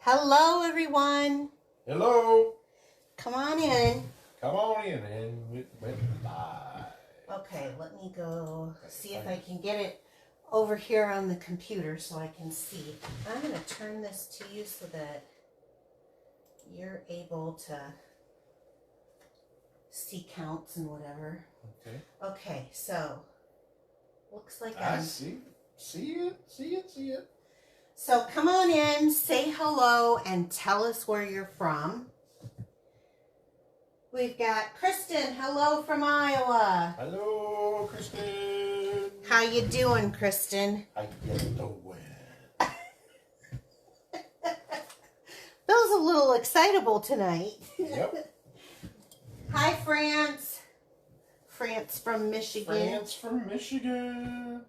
Hello, everyone. Hello. Come on in. Come on in and we went live. Okay, let me go see if I can get it over here on the computer so I can see. I'm going to turn this to you so that you're able to see counts and whatever. Okay. Okay, so looks like I see it. So come on in, say hello, and tell us where you're from. We've got Kristen. Hello from Iowa. Hello, Kristen. How you doing, Kristen? I get the win. Bill's a little excitable tonight. Yep. Hi, France. France from Michigan. France from Michigan.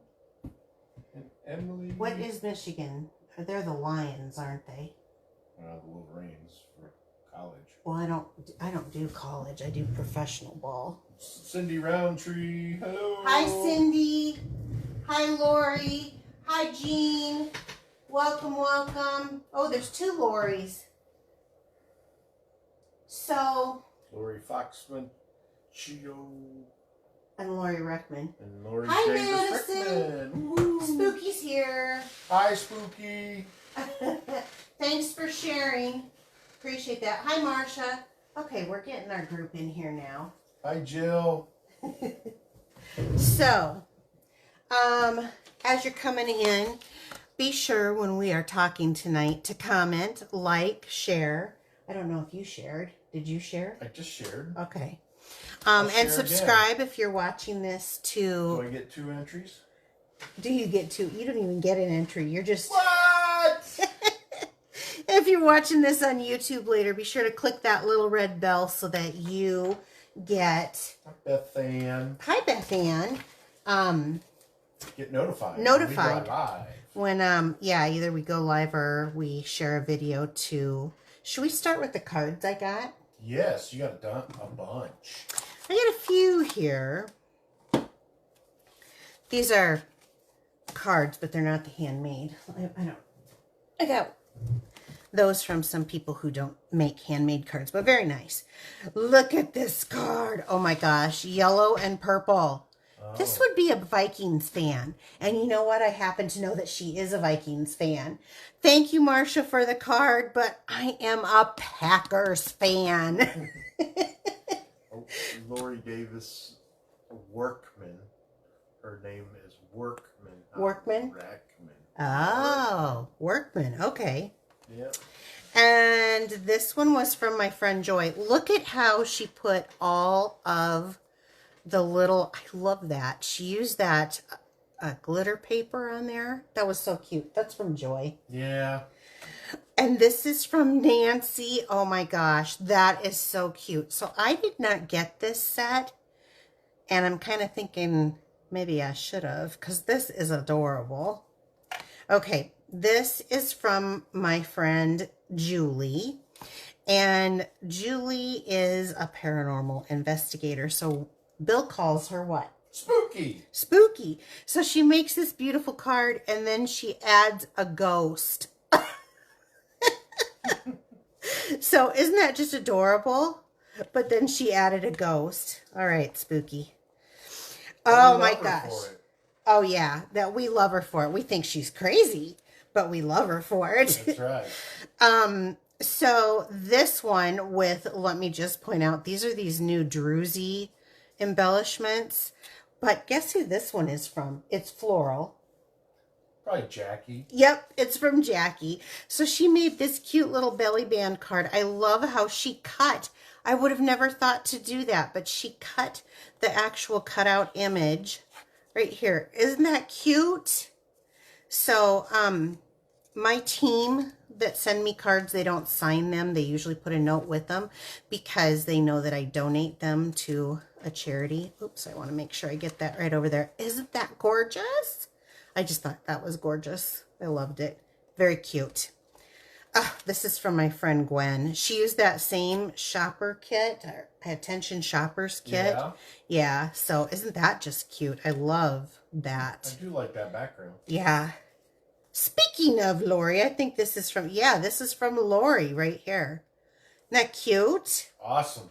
And Emily. What is Michigan? They're the Lions, aren't they? The Wolverines for college. Well, I don't do college. I do professional ball. Cindy Roundtree. Hello. Hi, Cindy. Hi, Lori. Hi, Jean. Welcome, welcome. Oh, there's two Loris. So. Lori Foxman. Chio. And Lori Reckman. And Lori Hi, Davis Madison. Rickman. Spooky's here. Hi, Spooky. Thanks for sharing. Appreciate that. Hi, Marcia. Okay, we're getting our group in here now. Hi, Jill. So, as you're coming in, be sure when we are talking tonight to comment, like, share. I don't know if you shared. Did you share? I just shared. Okay. I'll And share subscribe again. If you're watching this to... Do I get 2 entries? Do you get 2? You don't even get an entry. You're just... What? If you're watching this on YouTube later, be sure to click that little red bell so that you get... Beth Ann. Hi, Beth Ann. Get notified. Notified. When we go live. When, yeah, either we go live or we share a video to... Should we start with the cards I got? Yes, you got a bunch. I got a few here. These are cards, but they're not the handmade. I got those from some people who don't make handmade cards, but very nice. Look at this card. Oh my gosh, yellow and purple. Oh. This would be a Vikings fan. And you know what? I happen to know that she is a Vikings fan. Thank you, Marcia, for the card, but I am a Packers fan. Lori Davis Workman. Her name is Workman. Workman? Rackman. Oh, Workman. Okay. Yep. And this one was from my friend Joy. Look at how she put all of the little... I love that. She used that glitter paper on there. That was so cute. That's from Joy. Yeah. And this is from Nancy. Oh my gosh, that is so cute. So I did not get this set. And I'm kind of thinking maybe I should have, because this is adorable. Okay, this is from my friend Julie. And Julie is a paranormal investigator. So Bill calls her what? Spooky. Spooky. So she makes this beautiful card and then she adds a ghost. So isn't that just adorable? But then she added a ghost. All right, Spooky. Oh my gosh. Oh yeah, that we love her for it. We think she's crazy, but we love her for it. That's right. So this one with, let me just point out, these are these new druzy embellishments. But guess who this one is from? It's floral. Probably Jackie. Yep, it's from Jackie. So she made this cute little belly band card. I love how she cut. I would have never thought to do that, but she cut the actual cutout image right here. Isn't that cute? So, my team that send me cards, they don't sign them. They usually put a note with them because they know that I donate them to a charity. Oops, I want to make sure I get that right over there. Isn't that gorgeous? I just thought that was gorgeous. I loved it. Very cute. This is from my friend Gwen. She used that same shopper kit, or Attention Shoppers kit. Yeah. Yeah, so isn't that just cute? I love that. I do like that background. Yeah. Speaking of Lori, I think this is from, yeah, this is from Lori right here. Isn't that cute? Awesome.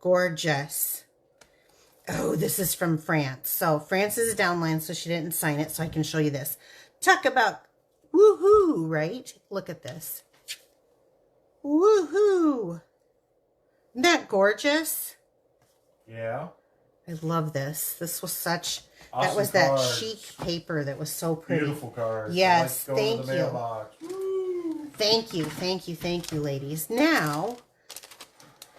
Gorgeous. Oh, this is from France. So France is a downline, so she didn't sign it, so I can show you this. Talk about woohoo, right? Look at this. Woohoo. Isn't that gorgeous? Yeah. I love this. This was such, Awesome that was that cards. chic paper that was so pretty. Beautiful cards. Yes, I like going thank to the you. mailbox. Woo. Thank you, thank you, thank you, ladies. Now,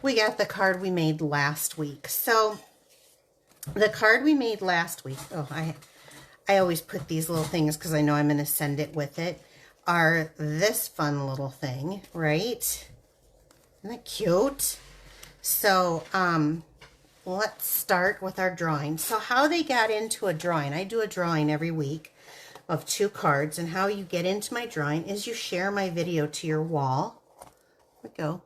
we got the card we made last week. So, the card we made last week, oh, I always put these little things because I know I'm going to send it with it, are this fun little thing, right? Isn't that cute? So, let's start with our drawing. So how they got into a drawing, I do a drawing every week of 2 cards, and how you get into my drawing is you share my video to your wall. There we go.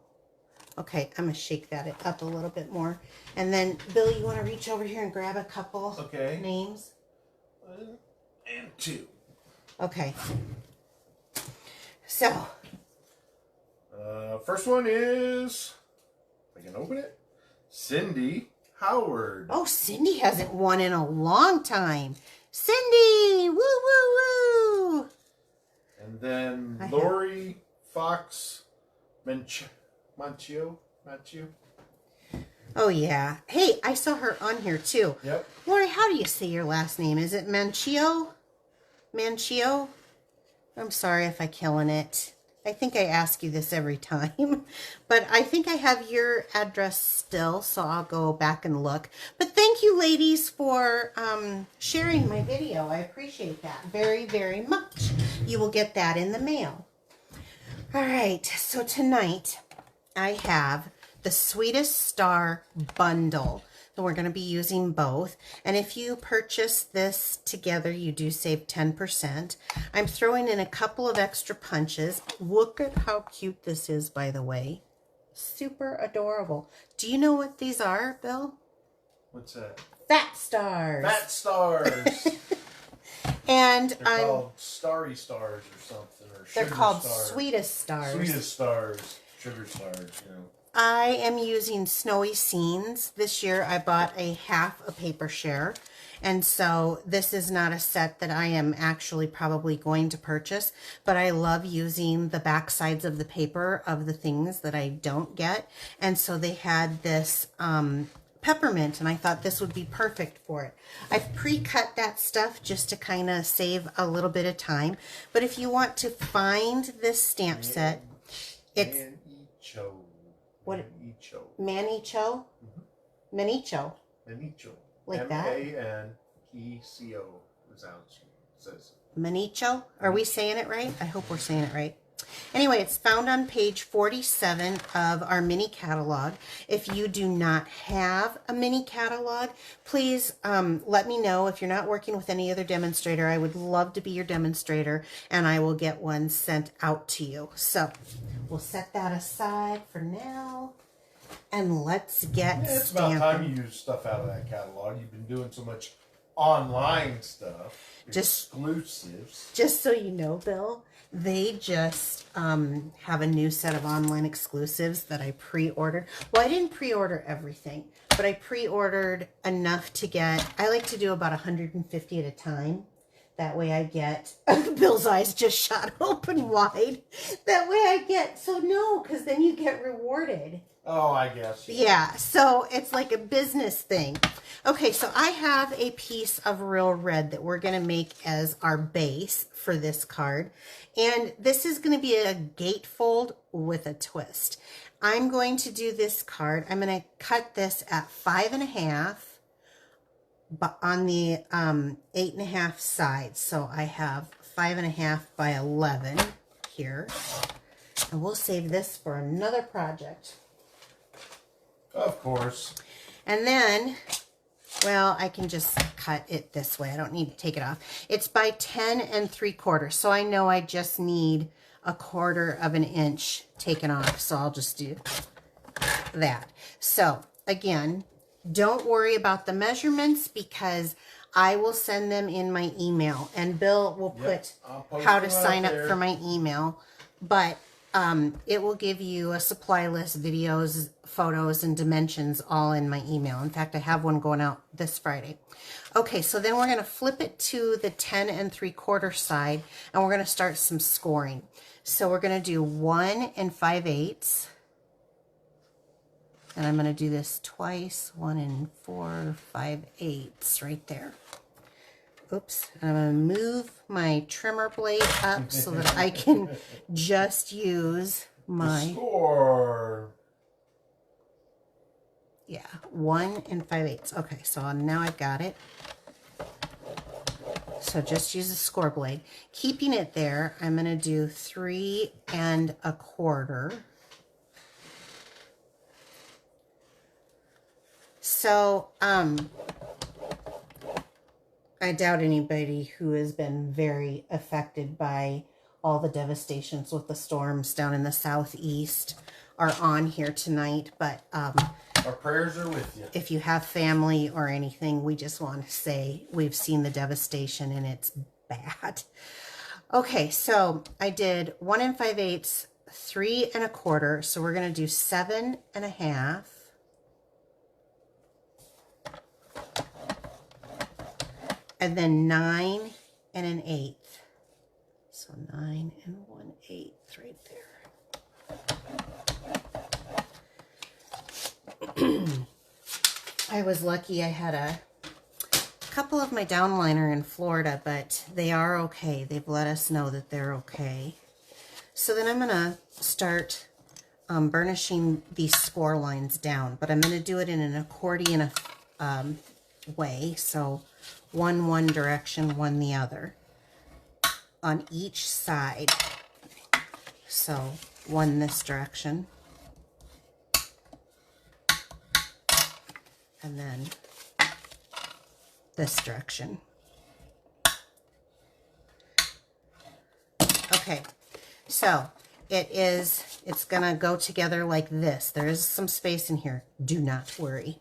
Okay, I'm going to shake that up a little bit more. And then, Bill, you want to reach over here and grab a couple names? 1 and 2. Okay. So. First one is, if I can open it, Cindy Howard. Oh, Cindy hasn't won in a long time. Cindy! Woo, woo, woo! And then Lori Fox Manchio. Oh, yeah. Hey, I saw her on here, too. Yep. Lori, how do you say your last name? Is it Manchio? Manchio? I'm sorry if I'm killing it. I think I ask you this every time. But I think I have your address still, so I'll go back and look. But thank you, ladies, for sharing my video. I appreciate that very, very much. You will get that in the mail. All right, so tonight I have the Sweetest Star bundle. So we're going to be using both. And if you purchase this together, you do save 10%. I'm throwing in a couple of extra punches. Look at how cute this is, by the way. Super adorable. Do you know what these are, Bill? What's that? Fat stars. Fat stars. And they're called starry stars or something. Or they're sugar called stars. Sweetest Stars. Sweetest stars. Sugar stars, you know. I am using Snowy Scenes. This year I bought half a paper share. And so this is not a set that I am actually probably going to purchase. But I love using the back sides of the paper of the things that I don't get. And so they had this peppermint, and I thought this would be perfect for it. I've pre-cut that stuff just to kind of save a little bit of time. But if you want to find this stamp set, it's... What? Manicho? Mm-hmm. Manicho. Manicho. Like that? M-A-N-E-C-O is how it says. Manicho? Are we saying it right? I hope we're saying it right. Anyway, it's found on page 47 of our mini catalog. If you do not have a mini catalog, please let me know. If you're not working with any other demonstrator, I would love to be your demonstrator, and I will get one sent out to you. So we'll set that aside for now, and let's get it's stamping. about time you use stuff out of that catalog. You've been doing so much online stuff, exclusives. Just so you know, Bill, they just have a new set of online exclusives that I pre-ordered. Well, I didn't pre-order everything, but I pre-ordered enough to get, I like to do about 150 at a time. That way I get, Bill's eyes just shot open wide. That way I get, so no, because then you get rewarded. Oh, I guess. Yeah, so it's like a business thing. Okay, so I have a piece of real red that we're going to make as our base for this card. And this is going to be a gatefold with a twist. I'm going to do this card. I'm going to cut this at 5.5 but on the 8.5 sides. So I have 5.5 by 11 here. And we'll save this for another project. Of course. And then, well, I can just cut it this way. I don't need to take it off. It's by 10 3/4. So I know I just need 1/4 of an inch taken off. So I'll just do that. So again, don't worry about the measurements because I will send them in my email, and Bill will put I'll how to them sign out up there. for my email. But it will give you a supply list, videos, photos, and dimensions all in my email. In fact, I have one going out this Friday. Okay, so then we're going to flip it to the 10 3/4 side, and we're going to start some scoring. So we're going to do 1 5/8. And I'm going to do this twice, 1 4 5/8 right there. Oops, I'm going to move my trimmer blade up so that I can just use my... Score! Yeah, 1 5/8. Okay, so now I've got it. So just use the score blade. Keeping it there, I'm going to do 3 1/4. So, I doubt anybody who has been very affected by all the devastations with the storms down in the southeast are on here tonight, but our prayers are with you. If you have family or anything, we just want to say we've seen the devastation and it's bad. Okay, so I did 1 5/8, 3 1/4, so we're going to do 7 1/2. And then 9 1/8. So 9 1/8 right there. I was lucky I had a couple of my downliner in Florida, but they are okay. They've let us know that they're okay. So then I'm going to start burnishing these score lines down, but I'm going to do it in an accordion way. So one direction, one the other on each side. So one this direction, and then this direction. Okay, so it's gonna go together like this. There is some space in here, do not worry.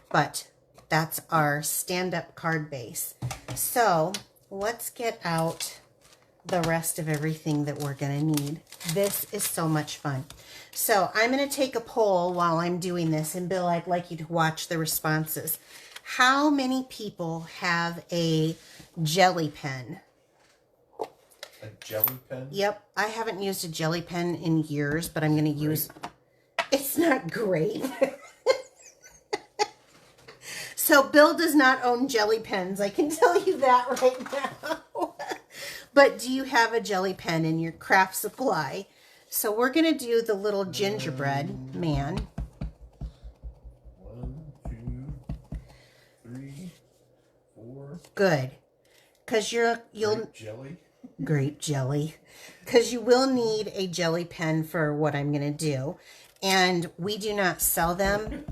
But that's our stand-up card base. So let's get out the rest of everything that we're gonna need. This is so much fun. So I'm gonna take a poll while I'm doing this, and Bill, I'd like you to watch the responses. How many people have a jelly pen? A jelly pen? Yep, I haven't used a jelly pen in years, but I'm gonna use... It's not great. So Bill does not own jelly pens. I can tell you that right now. But do you have a jelly pen in your craft supply? So we're going to do the little gingerbread man. 1, 2, 3, 4. Good. Because you'll... Grape jelly? Grape jelly. Because you will need a jelly pen for what I'm going to do. And we do not sell them.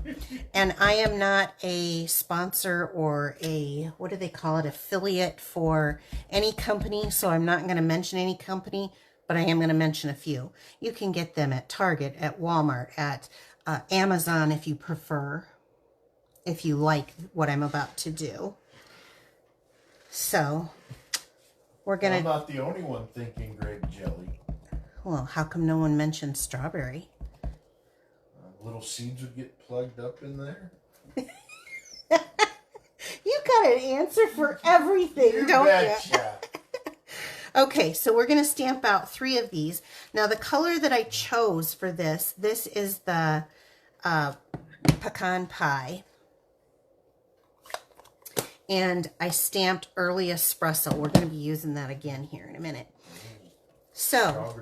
And I am not a sponsor or a, what do they call it, affiliate for any company. So I'm not going to mention any company, but I am going to mention a few. You can get them at Target, at Walmart, at Amazon if you prefer, if you like what I'm about to do. So we're going to... I'm not the only one thinking grape jelly. Well, how come no one mentioned strawberry? Little seeds would get plugged up in there. You got an answer for everything, don't you? Okay, so we're going to stamp out 3 of these. Now, the color that I chose for this is the pecan pie. And I stamped early espresso. We're going to be using that again here in a minute. So...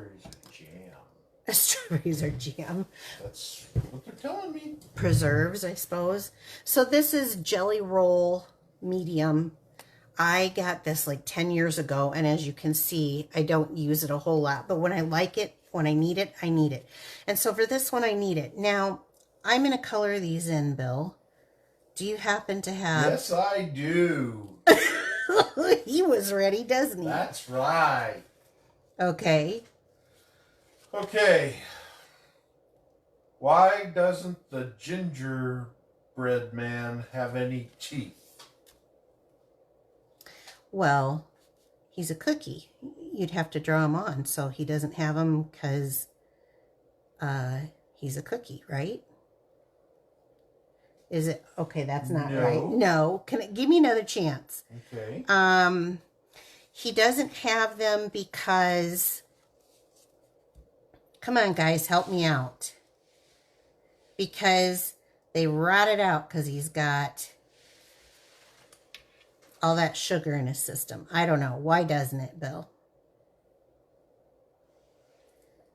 Strawberries are jam. That's what they're telling me. Preserves, I suppose. So this is Jelly Roll Medium. I got this like 10 years ago, and as you can see, I don't use it a whole lot. But when I like it, when I need it, I need it. And so for this one, I need it. Now, I'm going to color these in, Bill. Do you happen to have... Yes, I do. He was ready, doesn't he? That's right. Okay. Okay. Why doesn't the gingerbread man have any teeth? Well, he's a cookie. You'd have to draw him on, so he doesn't have them because he's a cookie, right? Is it? Okay, that's not right. No. Give me another chance. Okay. He doesn't have them because... Come on, guys, help me out. Because they rotted out because he's got all that sugar in his system. I don't know. Why doesn't it, Bill?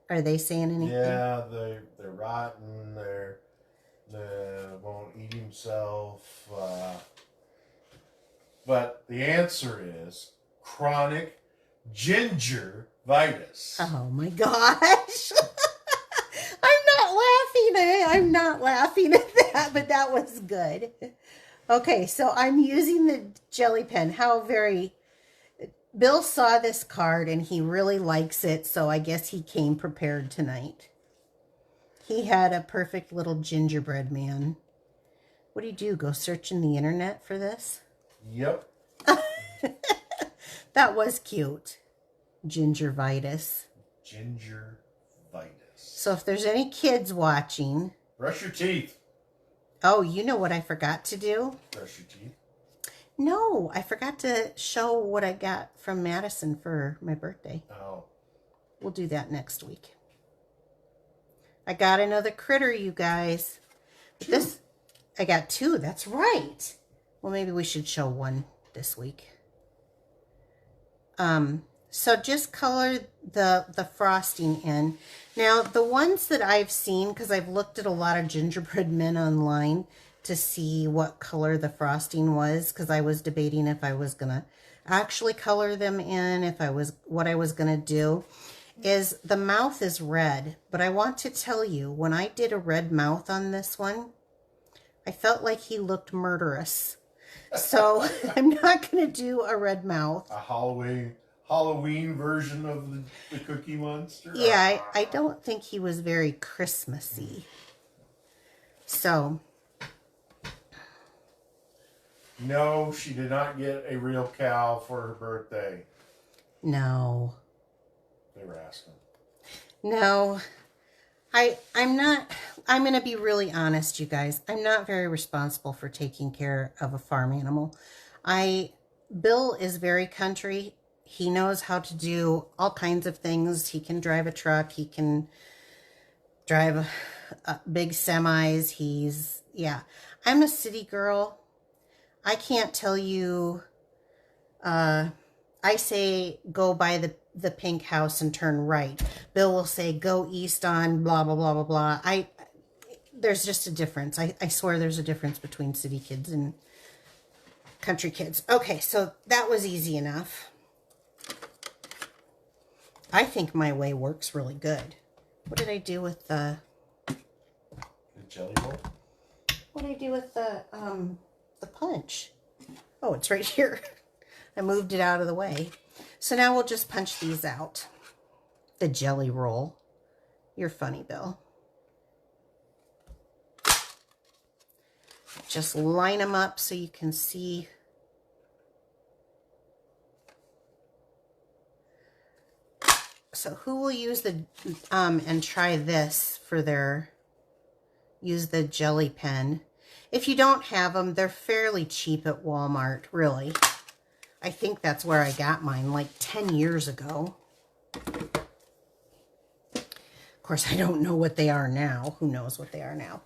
Are they saying anything? Yeah, they're rotten. They won't eat himself. But the answer is chronic gingivitis. Oh my gosh. I'm not laughing at that, but that was good. Okay, so I'm using the jelly pen. Bill saw this card and he really likes it, so I guess he came prepared tonight. He had a perfect little gingerbread man. What do you do? Go search in the internet for this? Yep. That was cute. Gingivitis. Gingivitis. So if there's any kids watching... Brush your teeth. Oh, you know what I forgot to do? Brush your teeth. No, I forgot to show what I got from Madison for my birthday. Oh. We'll do that next week. I got another critter, you guys. But I got 2. That's right. Well, maybe we should show one this week. So just color the frosting in. Now, the ones that I've seen, because I've looked at a lot of gingerbread men online to see what color the frosting was, because I was debating if I was going to actually color them in, what I was going to do, is the mouth is red. But I want to tell you, when I did a red mouth on this one, I felt like he looked murderous. So I'm not going to do a red mouth. A Halloween version of the Cookie Monster? Yeah, I don't think he was very Christmassy. So. No, she did not get a real cow for her birthday. No. They were asking. No. I'm going to be really honest, you guys. I'm not very responsible for taking care of a farm animal. Bill is very country. He knows how to do all kinds of things. He can drive a truck. He can drive big semis. I'm a city girl. I can't tell you. I say go by the pink house and turn right. Bill will say go east on blah, blah, blah, blah, blah. There's just a difference. I swear there's a difference between city kids and country kids. Okay, so that was easy enough. I think my way works really good. What did I do with the jelly roll? What did I do with the punch? Oh, it's right here. I moved it out of the way. So now we'll just punch these out. The jelly roll. You're funny, Bill. Just line them up so you can see. So who will use the, and try this for use the jelly pen. If you don't have them, they're fairly cheap at Walmart, really. I think that's where I got mine, like 10 years ago. Of course, I don't know what they are now. Who knows what they are now?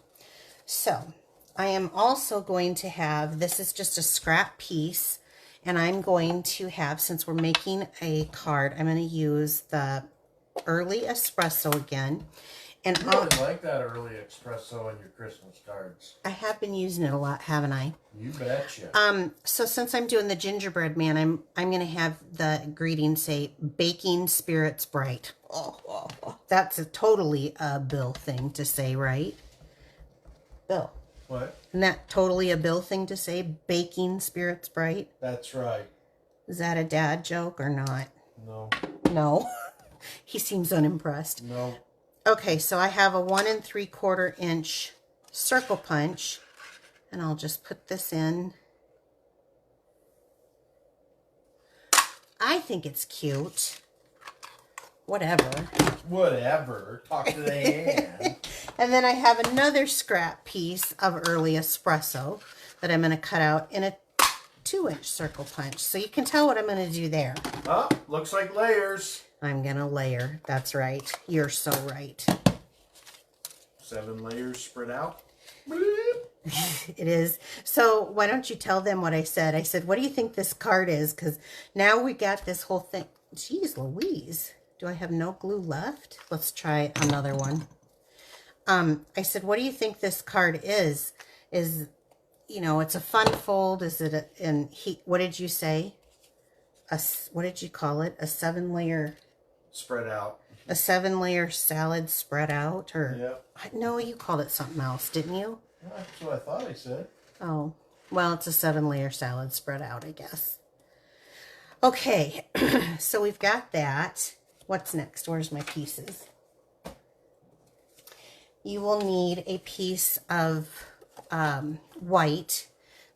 So, I am also going to have, this is just a scrap piece, and I'm going to have, since we're making a card, I'm going to use the early espresso again. And you really like that early espresso on your Christmas cards. I have been using it a lot, haven't I? You betcha. So since I'm doing the gingerbread man, I'm going to have the greeting say, baking spirits bright. Oh. That's totally a Bill thing to say, right? Bill. What? Isn't that totally a Bill thing to say, baking spirits bright? That's right. Is that a dad joke or not? No. No. He seems unimpressed. No. Okay, so I have a 1 3/4 inch circle punch, and I'll just put this in. I think it's cute. Whatever. Whatever. Talk to the hand. And then I have another scrap piece of early espresso that I'm going to cut out in a 2-inch circle punch. So you can tell what I'm going to do there. Oh, looks like layers. I'm going to layer. That's right. You're so right. 7 layers spread out. It is. So why don't you tell them what I said? I said, what do you think this card is? Because now we got this whole thing. Jeez Louise. Do I have no glue left? Let's try another one. I said, what do you think this card is? You know, it's a fun fold. Is it what did you say? What did you call it? A 7-layer spread out. A 7-layer salad spread out? Or yeah. No, you called it something else, didn't you? That's what I thought I said. Oh, well, it's a 7-layer salad spread out, I guess. Okay, so we've got that. What's next? Where's my pieces? You will need a piece of white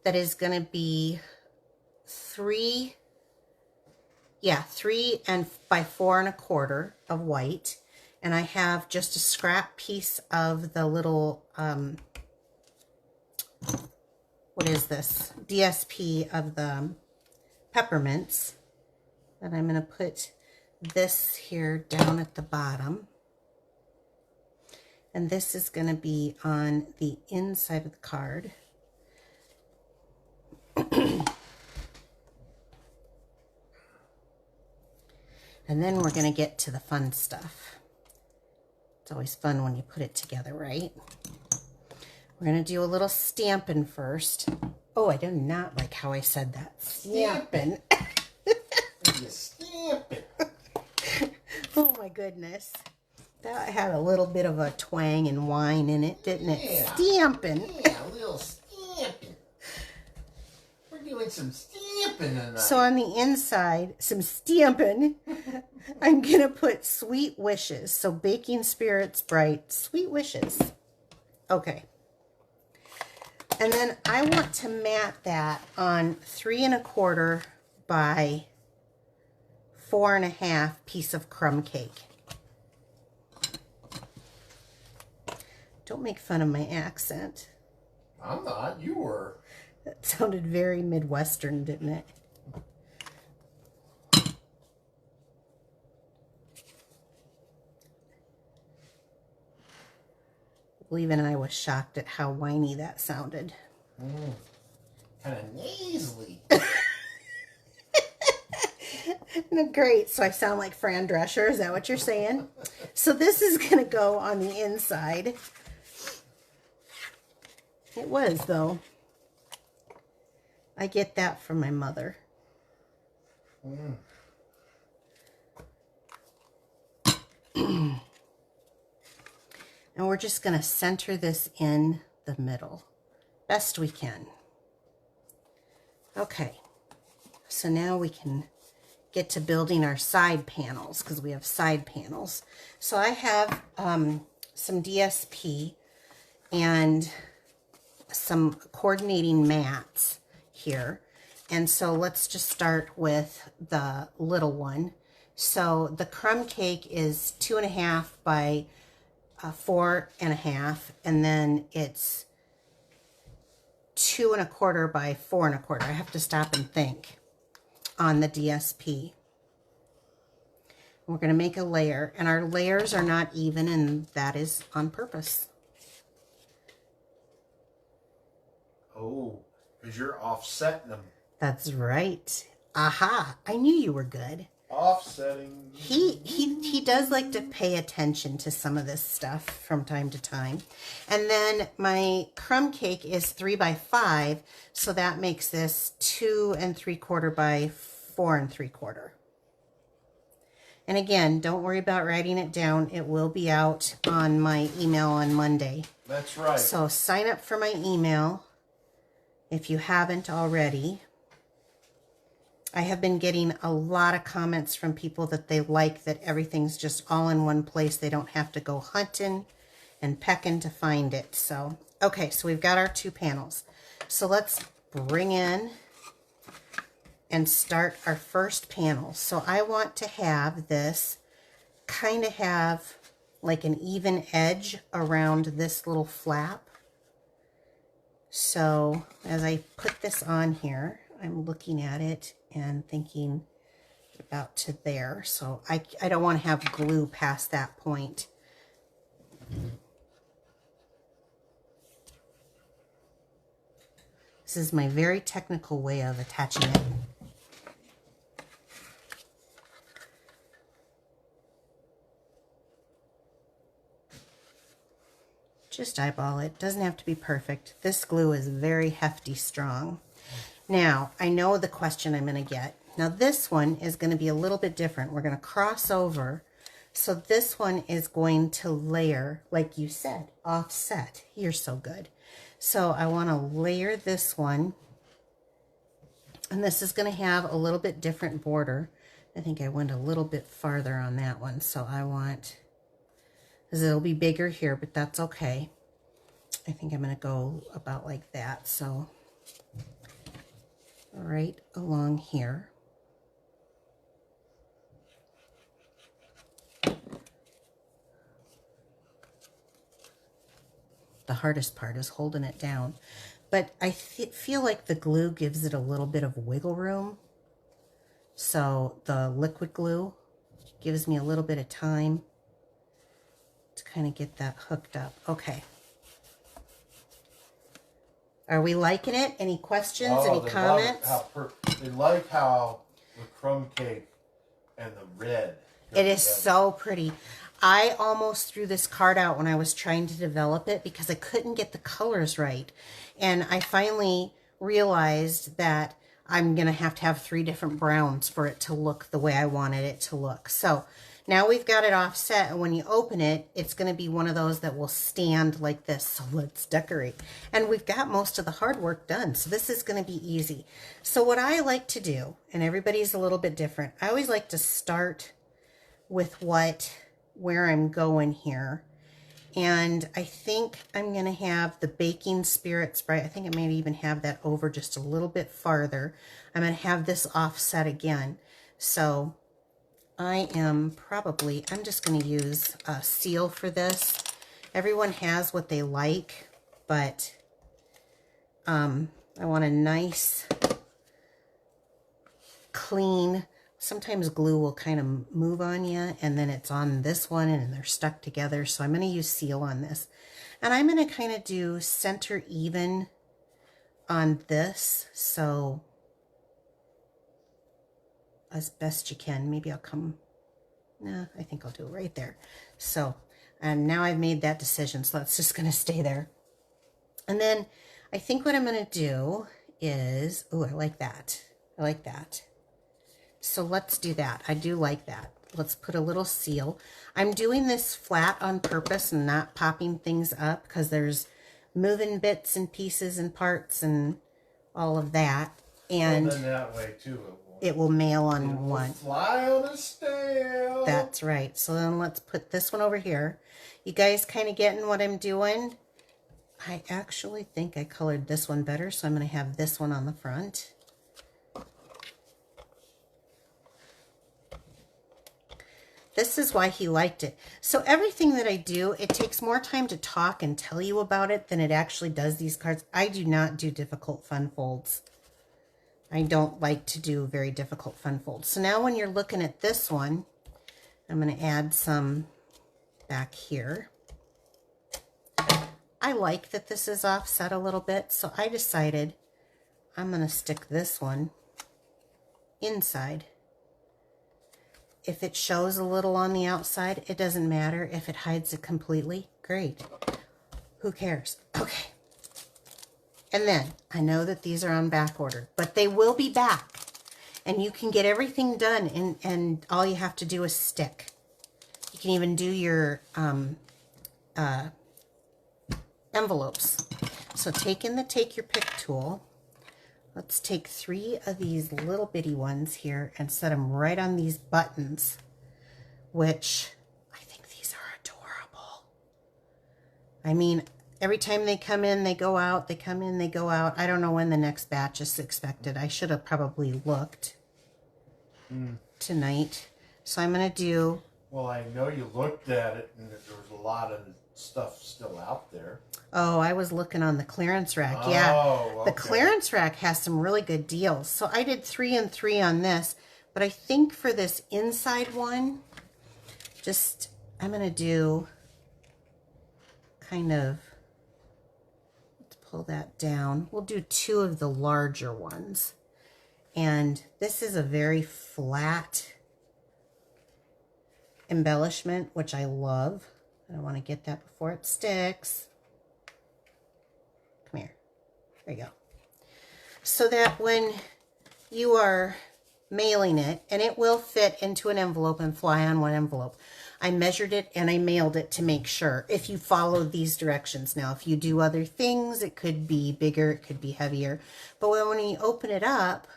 that is going to be 3 and by 4 1/4 of white. And I have just a scrap piece of the little, what is this? DSP of the peppermints. And I'm going to put this here down at the bottom. And this is going to be on the inside of the card. And then we're going to get to the fun stuff. It's always fun when you put it together, right? We're going to do a little Stampin' first. Oh, I do not like how I said that. Stampin'. You stamp it. Oh my goodness. That had a little bit of a twang and whine in it, didn't it? Yeah. Stampin'. Yeah, a little stamping. We're doing some stamping tonight. So on the inside, some Stampin', I'm going to put Sweet Wishes. So Baking Spirits Bright, Sweet Wishes. Okay. And then I want to mat that on 3 1/4 by 4 1/2 piece of crumb cake. Don't make fun of my accent. I'm not. You were. That sounded very Midwestern, didn't it? I believe even I was shocked at how whiny that sounded. Kind of nasally. No, great. So I sound like Fran Drescher. Is that what you're saying? So this is going to go on the inside. It was, though. I get that from my mother. And we're just going to center this in the middle. Best we can. Okay. So now we can get to building our side panels because we have side panels. So I have some DSP and some coordinating mats here. And so let's just start with the little one. So the crumb cake is 2 1/2 by 4 1/2, and then it's 2 1/4 by 4 1/4. I have to stop and think on the DSP. We're going to make a layer, and our layers are not even, and that is on purpose. Oh, because you're offsetting them. That's right. Aha! I knew you were good. Offsetting. He does like to pay attention to some of this stuff from time to time. And then my crumb cake is 3 by 5, so that makes this 2 3/4 by 4 3/4. And again, don't worry about writing it down. It will be out on my email on Monday. That's right. So sign up for my email if you haven't already. I have been getting a lot of comments from people that they like that everything's just all in one place. They don't have to go hunting and pecking to find it. So, okay, so we've got our 2 panels. So let's bring in and start our first panel. So I want to have this kind of have like an even edge around this little flap. So as I put this on here, I'm looking at it and thinking about to there. So I don't want to have glue past that point. This is my very technical way of attaching it. Just eyeball it. Doesn't have to be perfect. This glue is very hefty strong. Now, I know the question I'm going to get. Now, this one is going to be a little bit different. We're going to cross over. So this one is going to layer, like you said, offset. You're so good. So I want to layer this one. And this is going to have a little bit different border. I think I went a little bit farther on that one. So I want... because it'll be bigger here, but that's okay. I think I'm going to go about like that. So right along here. The hardest part is holding it down. But I feel like the glue gives it a little bit of wiggle room. So the liquid glue gives me a little bit of time to kind of get that hooked up. Okay. Are we liking it? Any questions? Any comments? They like how the crumb cake and the red. It is so pretty. I almost threw this card out when I was trying to develop it because I couldn't get the colors right. And I finally realized that I'm going to have 3 different browns for it to look the way I wanted it to look. So now we've got it offset, and when you open it, it's going to be one of those that will stand like this. So let's decorate. And we've got most of the hard work done, so this is going to be easy. So what I like to do, and everybody's a little bit different, I always like to start with where I'm going here. And I think I'm going to have the baking spirit spray. I think I may even have that over just a little bit farther. I'm going to have this offset again. So I'm just going to use a seal for this. Everyone has what they like, but I want a nice, clean. Sometimes glue will kind of move on you, and then it's on this one, and they're stuck together. So I'm going to use seal on this. And I'm going to kind of do center even on this. So as best you can. Maybe I'll come, no, I think I'll do it right there. So, and now I've made that decision, so that's just going to stay there. And then I think what I'm going to do is, oh, I like that. I like that. So let's do that. I do like that. Let's put a little seal. I'm doing this flat on purpose and not popping things up because there's moving bits and pieces and parts and all of that. And then that way too, it will mail on one. Fly on a stamp. That's right. So then let's put this one over here. You guys kind of getting what I'm doing? I actually think I colored this one better, so I'm going to have this one on the front. This is why he liked it. So everything that I do, it takes more time to talk and tell you about it than it actually does these cards. I do not do difficult fun folds. I don't like to do very difficult fun folds. So now when you're looking at this one, I'm going to add some back here. I like that this is offset a little bit, so I decided I'm going to stick this one inside. If it shows a little on the outside, it doesn't matter. If it hides it completely, great. Who cares? Okay. And then, I know that these are on back order, but they will be back. And you can get everything done, and all you have to do is stick. You can even do your envelopes. So take your pick tool. Let's take 3 of these little bitty ones here and set them right on these buttons, which I think these are adorable. I mean, Every time they come in, they go out. They come in, they go out. I don't know when the next batch is expected. I should have probably looked tonight. So I'm going to do... Well, I know you looked at it and there was a lot of stuff still out there. Oh, I was looking on the clearance rack. Yeah, okay. The clearance rack has some really good deals. So I did 3 and 3 on this. But I think for this inside one, I'm going to do kind of... Pull that down. We'll do 2 of the larger ones. And this is a very flat embellishment, which I love. I want to get that before it sticks. Come here. There you go. So that when you are mailing it, and it will fit into an envelope and fly on one envelope. I measured it and I mailed it to make sure. If you follow these directions. Now, if you do other things, it could be bigger, it could be heavier. But when you open it up,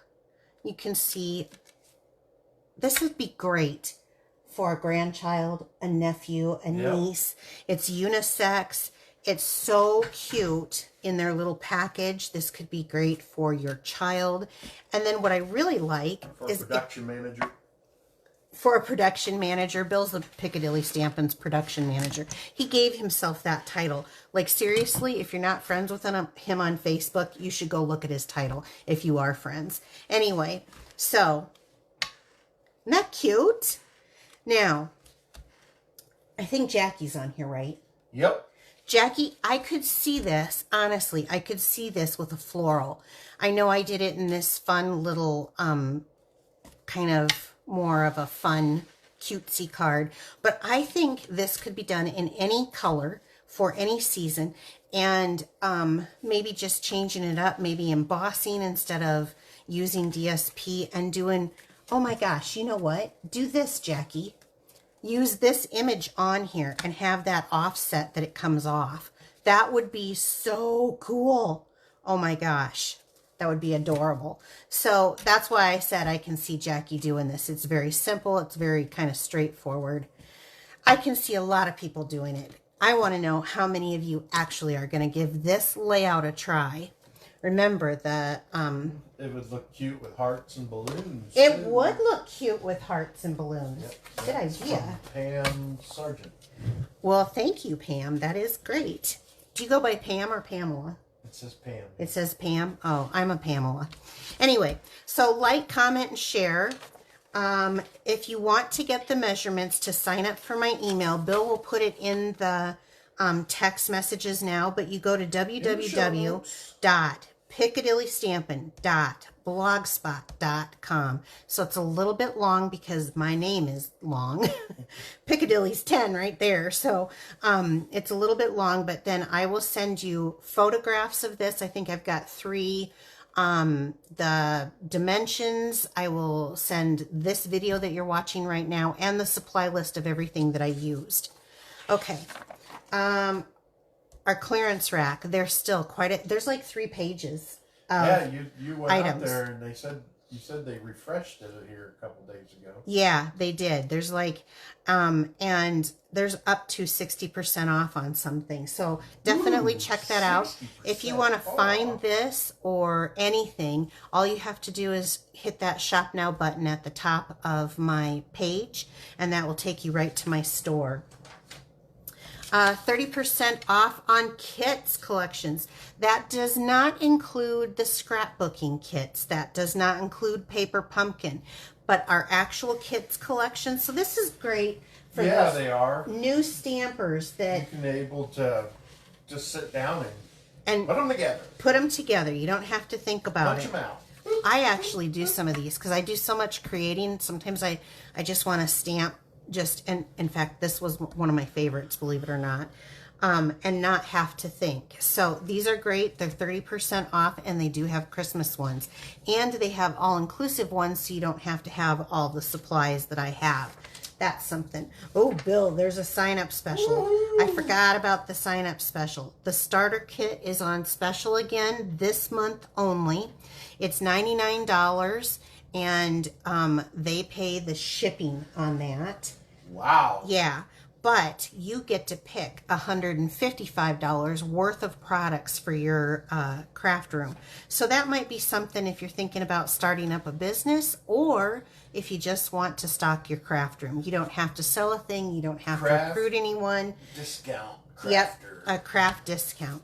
you can see this would be great for a grandchild, a nephew, a niece. It's unisex. It's so cute in their little package. This could be great for your child. And then what I really like is... production manager. For a production manager. Bill's the Piccadilly Stampin's production manager. He gave himself that title. Like, seriously, if you're not friends with him on Facebook, you should go look at his title if you are friends. Anyway, so, isn't that cute? Now, I think Jackie's on here, right? Yep. Jackie, I could see this, honestly, I could see this with a floral. I know I did it in this fun little, kind of more of a fun, cutesy card. But I think this could be done in any color for any season. And maybe just changing it up, maybe embossing instead of using DSP and doing, oh my gosh, you know what? Do this, Jackie. Use this image on here and have that offset that it comes off. That would be so cool. Oh my gosh. That would be adorable. So that's why I said I can see Jackie doing this. It's very simple. It's very kind of straightforward. I can see a lot of people doing it. I want to know how many of you actually are going to give this layout a try. Remember the... it would look cute with hearts and balloons. It would look cute with hearts and balloons. Yep. Good idea. Pam Sargent. Well, thank you, Pam. That is great. Do you go by Pam or Pamela? It says Pam. It says Pam? Oh, I'm a Pamela. Anyway, so like, comment, and share. If you want to get the measurements to sign up for my email, Bill will put it in the text messages now, but you go to www.piccadillystampin.blogspot.com. So it's a little bit long because my name is long. Piccadilly's 10 right there. So it's a little bit long, but then I will send you photographs of this. I think I've got 3. The dimensions, I will send this video that you're watching right now and the supply list of everything that I used. Okay. Our clearance rack, there's still there's like 3 pages of you went items. out there and you said they refreshed it here a couple days ago. Yeah, they did. There's like, and there's up to 60% off on something. So definitely check that out. If you want to find this or anything, all you have to do is hit that shop now button at the top of my page, and that will take you right to my store. 30% off on kits collections. That does not include the scrapbooking kits. That does not include Paper Pumpkin, but our actual kits collection. So this is great for they are new stampers that you can be able to just sit down and put them together. Put them together. You don't have to think about Punch them out. I actually do some of these because I do so much creating. Sometimes I just want to stamp. And in fact, this was one of my favorites, believe it or not, and not have to think. So these are great. They're 30% off, and they do have Christmas ones. And they have all-inclusive ones, so you don't have to have all the supplies that I have. That's something. Oh, Bill, there's a sign-up special. I forgot about the sign-up special. The starter kit is on special again this month only. It's $99. And they pay the shipping on that. Wow. Yeah. but you get to pick $155 worth of products for your craft room. So that might be something if you're thinking about starting up a business, or if you just want to stock your craft room. You don't have to sell a thing. You don't have to recruit anyone. Discount crafter. Yep, a craft discount.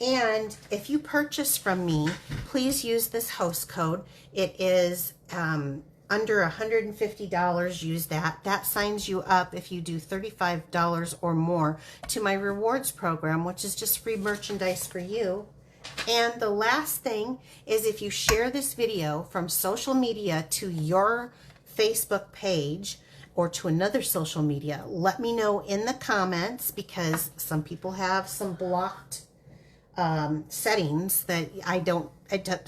And if you purchase from me, please use this host code. It is under $150. Use that. That signs you up if you do $35 or more to my rewards program, which is just free merchandise for you. And the last thing is, if you share this video from social media to your Facebook page or to another social media, let me know in the comments, because some people have some blocked settings that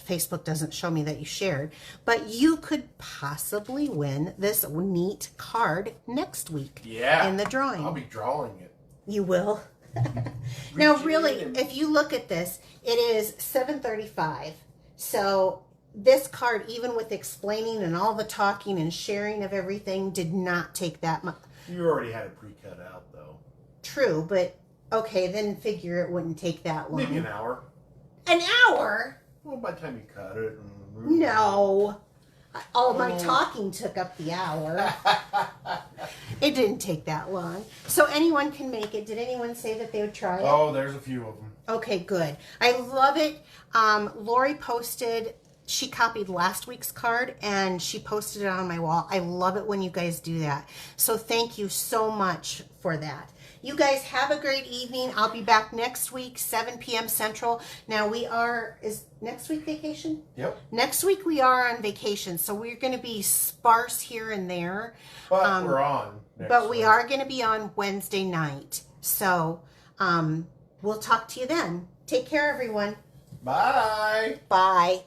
Facebook doesn't show me that you shared, but you could possibly win this neat card next week. Yeah, in the drawing. I'll be drawing it. You will. Now, really, if you look at this, it is $7.35. So this card, even with explaining and all the talking and sharing of everything, did not take that much. You already had it pre-cut out, though. True, but okay, then figure it wouldn't take that long. Maybe an hour. An hour? Well, by the time you cut it. And no. All of my talking took up the hour. It didn't take that long. So anyone can make it. Did anyone say that they would try it? Oh, there's a few of them. Okay, good. I love it. Lori posted, she copied last week's card and she posted it on my wall. I love it when you guys do that. So thank you so much for that. You guys have a great evening. I'll be back next week, 7 p.m. Central. Now is next week vacation? Yep. Next week we are on vacation, so we're going to be sparse here and there. But we're on next But we week. are going to be on Wednesday night. So we'll talk to you then. Take care, everyone. Bye. Bye.